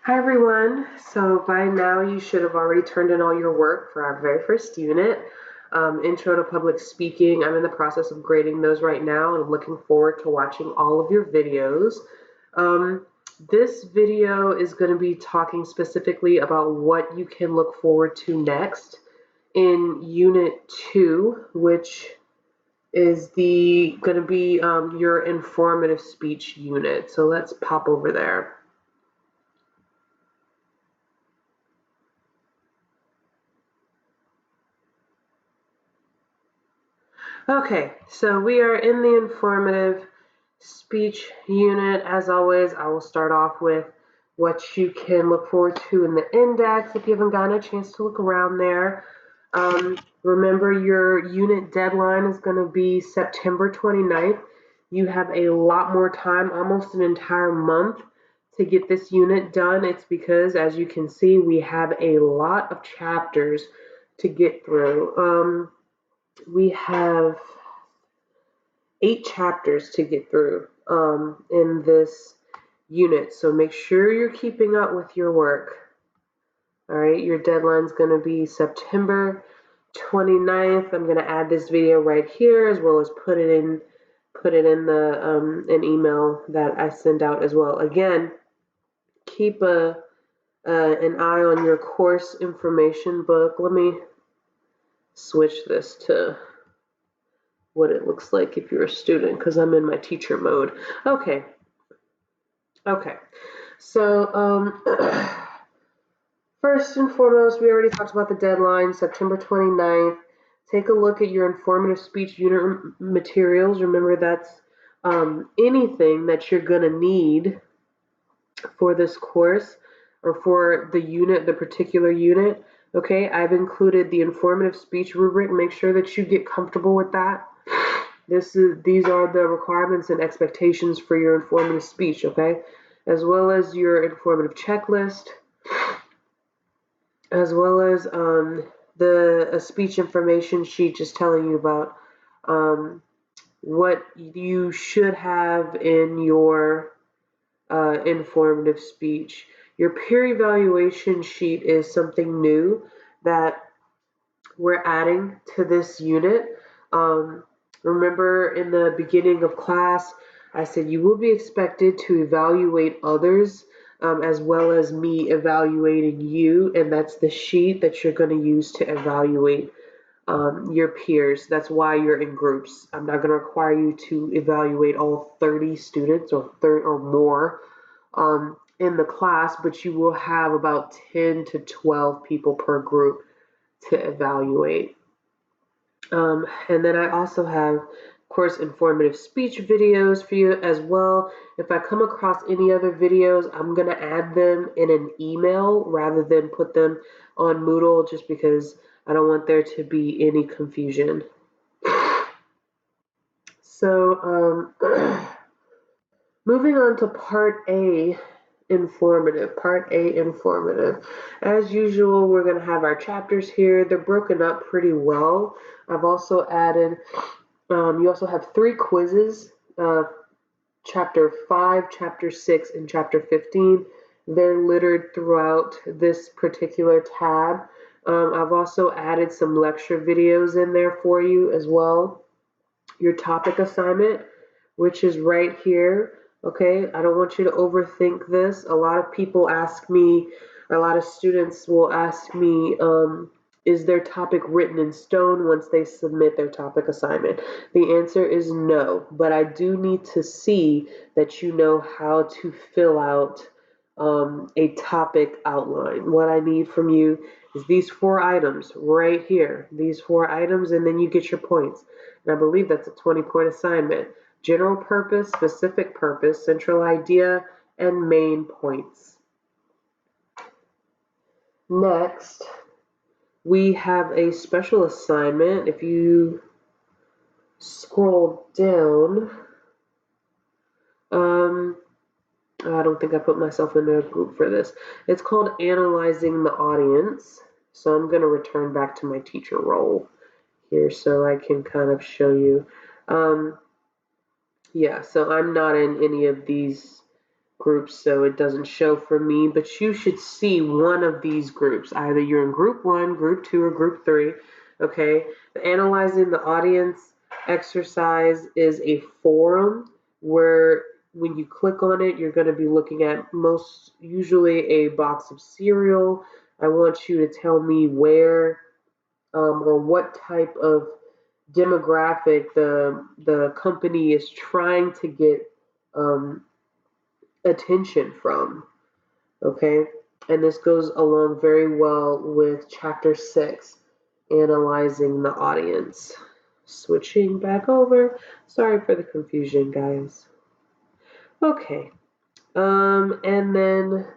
Hi everyone. So by now you should have already turned in all your work for our very first unit, Intro to Public Speaking. I'm in the process of grading those right now and I'm looking forward to watching all of your videos. Um, this video is going to be talking specifically about what you can look forward to next in Unit 2, which is going to be your informative speech unit. So let's pop over there. Okay, so we are in the informative speech unit. As always, I will start off with what you can look forward to in the index if you haven't gotten a chance to look around there. Remember, your unit deadline is going to be September 29th. You have a lot more time, almost an entire month, to get this unit done. It's because, as you can see, we have a lot of chapters to get through. We have 8 chapters to get through in this unit. So make sure you're keeping up with your work. All right, your deadline's going to be September 29th. I'm going to add this video right here as well as put it in the an email that I send out as well. Again, keep an eye on your course information book. Let me switch this to what it looks like if you're a student because I'm in my teacher mode. Okay. So first and foremost, we already talked about the deadline, September 29th. Take a look at your informative speech unit materials. Remember, that's anything that you're going to need for this course or for the unit, the particular unit. Okay, I've included the informative speech rubric. Make sure that you get comfortable with that. These are the requirements and expectations for your informative speech, okay? As well as your informative checklist, as well as a speech information sheet just telling you about what you should have in your informative speech. Your peer evaluation sheet is something new that we're adding to this unit. Remember in the beginning of class, I said you will be expected to evaluate others as well as me evaluating you, and that's the sheet that you're going to use to evaluate your peers. That's why you're in groups. I'm not going to require you to evaluate all 30 students or more in the class, but you will have about 10 to 12 people per group to evaluate. And then I also have, of course, informative speech videos for you as well. If I come across any other videos, I'm going to add them in an email rather than put them on Moodle just because I don't want there to be any confusion. So, moving on to Part A, informative. Part A, informative. As usual, we're going to have our chapters here. They're broken up pretty well. I've also added, you also have 3 quizzes, Chapter 5, Chapter 6, and Chapter 15. They're littered throughout this particular tab. I've also added some lecture videos in there for you as well. Your topic assignment, which is right here. Okay, I don't want you to overthink this. A lot of people ask me, a lot of students will ask me, is their topic written in stone once they submit their topic assignment? The answer is no, but I do need to see that you know how to fill out a topic outline. What I need from you is these 4 items right here, these 4 items, and then you get your points. And I believe that's a 20-point assignment. General purpose, specific purpose, central idea, and main points. Next, we have a special assignment. If you scroll down, I don't think I put myself in a group for this. It's called Analyzing the Audience. So I'm going to return back to my teacher role here so I can kind of show you. Yeah, so I'm not in any of these groups, so it doesn't show for me, but you should see one of these groups. Either you're in group 1, group 2, or group 3. Okay, the analyzing the audience exercise is a forum where when you click on it, you're going to be looking at most usually a box of cereal. I want you to tell me where or what type of demographic the company is trying to get um, attention from. Okay, and this goes along very well with chapter 6, analyzing the audience. Switching back over. Sorry for the confusion, guys. Okay, and then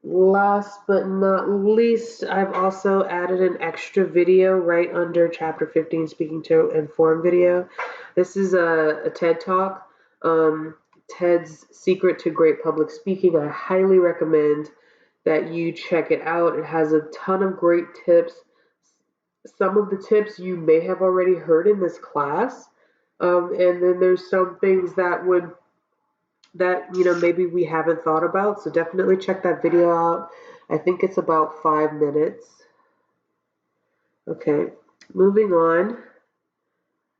last but not least, I've also added an extra video right under chapter 15, speaking to inform video. This is a TED Talk, Ted's Secret to Great Public Speaking. I highly recommend that you check it out. It has a ton of great tips. Some of the tips you may have already heard in this class, and then there's some things that maybe we haven't thought about. So definitely check that video out. I think it's about 5 minutes. Okay, moving on.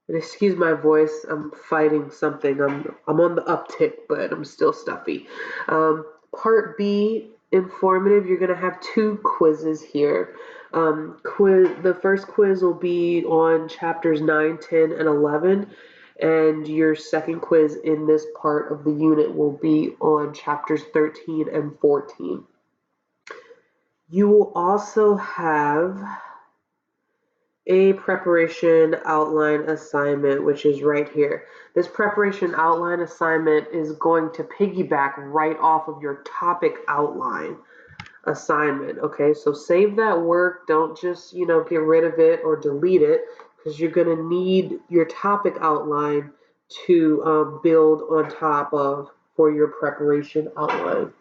And excuse my voice, I'm fighting something. I'm on the uptick, but I'm still stuffy. Part B, informative. You're gonna have 2 quizzes here. The first quiz will be on chapters 9, 10, and 11, and your second quiz in this part of the unit will be on chapters 13 and 14. You will also have a preparation outline assignment, which is right here. This preparation outline assignment is going to piggyback right off of your topic outline assignment. Okay, so save that work. Don't just, get rid of it or delete it, because you're going to need your topic outline to build on top of for your preparation outline.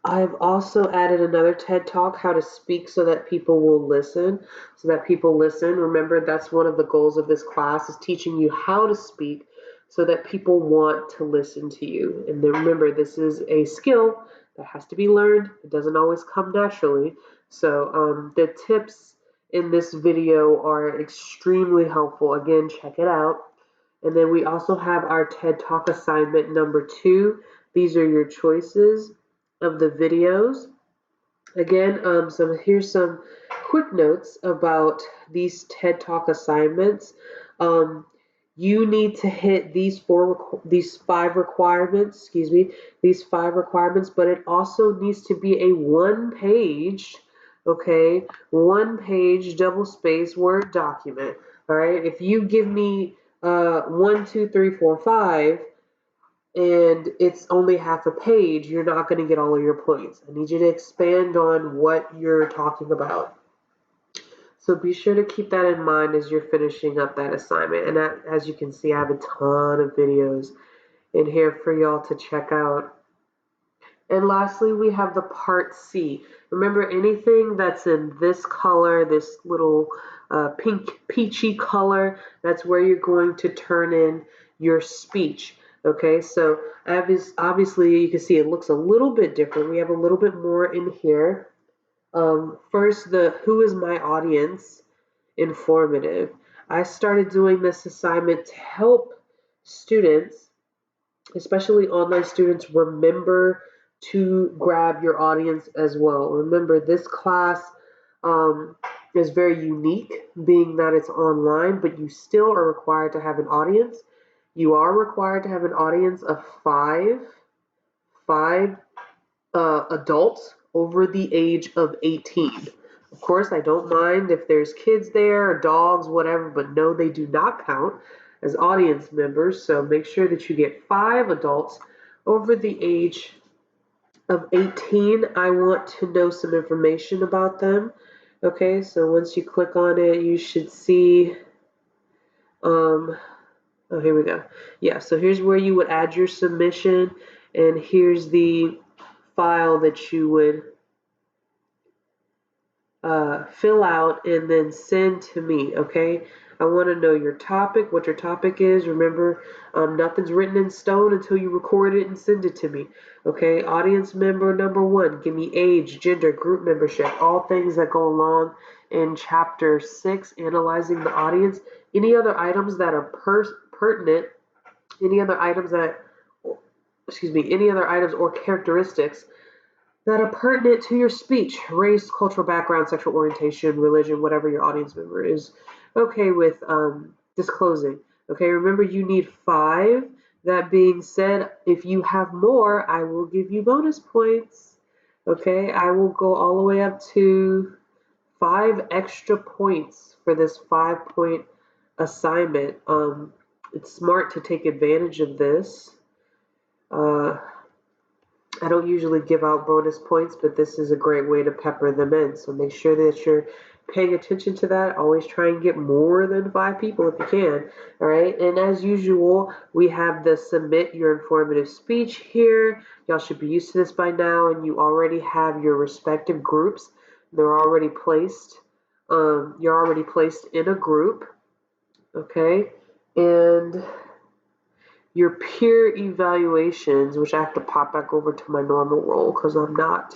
I've also added another TED Talk, how to speak so that people will listen. So that people listen. Remember, that's one of the goals of this class, is teaching you how to speak so that people want to listen to you. And then remember, this is a skill that has to be learned. It doesn't always come naturally. So the tips in this video are extremely helpful. Again, check it out. And then we also have our TED Talk assignment number 2. These are your choices of the videos. Again, here's some quick notes about these TED Talk assignments. You need to hit these 5 requirements, but it also needs to be a 1-page, okay, 1-page double-spaced Word document. All right, if you give me 1, 2, 3, 4, 5, and it's only half a page, you're not going to get all of your points. I need you to expand on what you're talking about. So be sure to keep that in mind as you're finishing up that assignment. And as you can see, I have a ton of videos in here for y'all to check out. And lastly, we have the part C. Remember, anything that's in this color, this little pink peachy color, that's where you're going to turn in your speech. Okay, so obviously you can see it looks a little bit different. We have a little bit more in here. First, the who is my audience informative. I started doing this assignment to help students, especially online students, remember to grab your audience as well. Remember, this class is very unique, being that it's online, but you still are required to have an audience. You are required to have an audience of five adults over the age of 18. Of course, I don't mind if there's kids there or dogs, whatever, but no, they do not count as audience members. So make sure that you get 5 adults over the age of 18. I want to know some information about them. Okay, so once you click on it, you should see oh, here we go. Yeah, so here's where you would add your submission, and here's the file that you would fill out and then send to me, okay? I want to know your topic, what your topic is. Remember, nothing's written in stone until you record it and send it to me. Okay, audience member number 1, give me age, gender, group membership, all things that go along in chapter 6, analyzing the audience. Any other items that are pertinent, any other items that, excuse me, any other items or characteristics that are pertinent to your speech, race, cultural background, sexual orientation, religion, whatever your audience member is okay with disclosing. Okay, remember you need 5. That being said, if you have more, I will give you bonus points. Okay, I will go all the way up to 5 extra points for this 5-point assignment. It's smart to take advantage of this. I don't usually give out bonus points, but this is a great way to pepper them in. So make sure that you're paying attention to that. Always try and get more than 5 people if you can. All right. And as usual, we have the submit your informative speech here. Y'all should be used to this by now, and you already have your respective groups. They're already placed. You're already placed in a group. Okay. And your peer evaluations, which I have to pop back over to my normal role because I'm not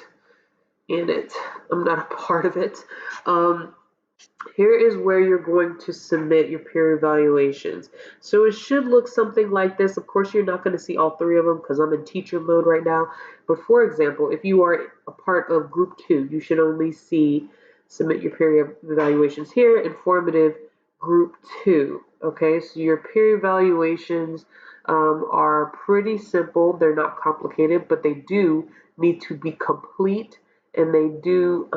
in it. I'm not a part of it. Here is where you're going to submit your peer evaluations. So it should look something like this. Of course, you're not going to see all 3 of them because I'm in teacher mode right now. But for example, if you are a part of group 2, you should only see submit your peer evaluations here, informative group 2. Okay, so your peer evaluations are pretty simple. They're not complicated, but they do need to be complete, and they do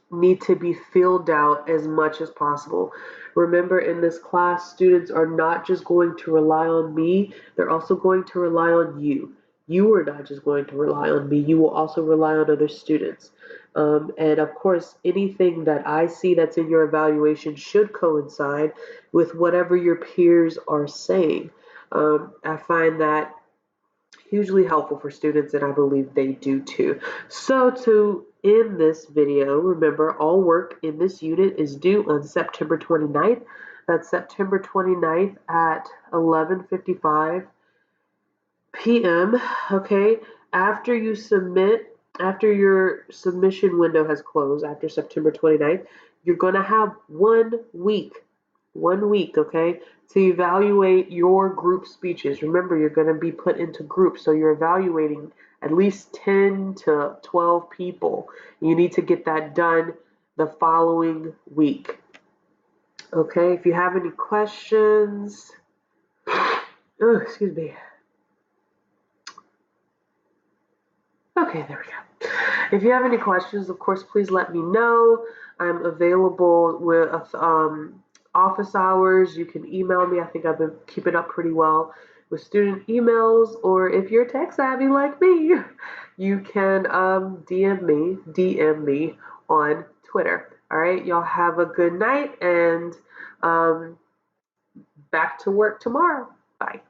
need to be filled out as much as possible. Remember, in this class, students are not just going to rely on me, they're also going to rely on you. You are not just going to rely on me, you will also rely on other students. And of course, anything that I see that's in your evaluation should coincide with whatever your peers are saying. I find that hugely helpful for students, and I believe they do too. So to end this video, remember all work in this unit is due on September 29th. That's September 29th at 11:55 p.m. Okay, after you submit, after your submission window has closed after September 29th, you're going to have 1 week, okay, to evaluate your group speeches. Remember, you're going to be put into groups, so you're evaluating at least 10 to 12 people. You need to get that done the following week. Okay, if you have any questions, excuse me. Okay, there we go. If you have any questions, of course, please let me know. I'm available with office hours. You can email me. I think I've been keeping up pretty well with student emails, or if you're tech savvy like me, you can DM me on Twitter. All right, y'all have a good night, and back to work tomorrow. Bye.